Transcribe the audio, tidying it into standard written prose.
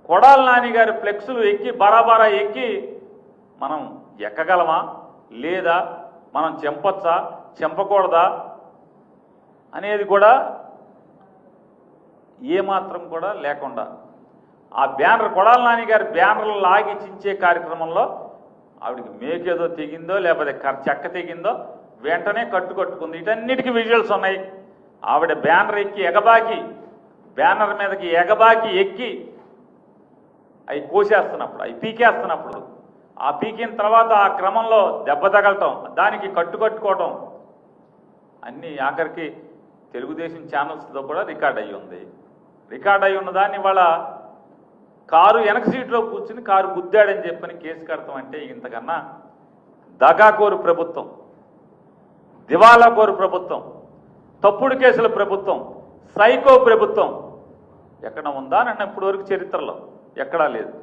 కొడాలి నాని గారి ఫ్లెక్సులు ఎక్కి బరాబరా ఎక్కి మనం ఎక్కగలమా లేదా మనం చెంపొచ్చా చెంపకూడదా అనేది కూడా ఏమాత్రం కూడా లేకుండా ఆ బ్యానర్ కొడాలి నాని గారి బ్యానర్లు లాగి చించే కార్యక్రమంలో ఆవిడికి మేకేదో తెగిందో లేకపోతే చెక్క తెగిందో వెంటనే కట్టుకుంది. వీటన్నిటికీ విజువల్స్ ఉన్నాయి. ఆవిడ బ్యానర్ ఎక్కి ఎగబాకి బ్యానర్ మీదకి ఎగబాకి ఎక్కి అవి కోసేస్తున్నప్పుడు అవి పీకేస్తున్నప్పుడు ఆ పీకిన తర్వాత ఆ క్రమంలో దెబ్బ తగలటం దానికి కట్టుకోవటం అన్నీ ఆఖరికి తెలుగుదేశం ఛానల్స్తో కూడా రికార్డ్ అయ్యి ఉంది. రికార్డ్ అయ్యి ఉన్న దాన్ని వాళ్ళ కారు వెనక సీట్లో కూర్చుని కారు గుద్దాడని చెప్పని కేసు కడతాం అంటే ఇంతకన్నా దగాకోరు ప్రభుత్వం, దివాలాకోరు ప్రభుత్వం, తప్పుడు కేసుల ప్రభుత్వం, సైకో ప్రభుత్వం ఎక్కడ ఉందా నన్ను ఇప్పటి వరకు చరిత్రలో ఎక్కడా లేదు.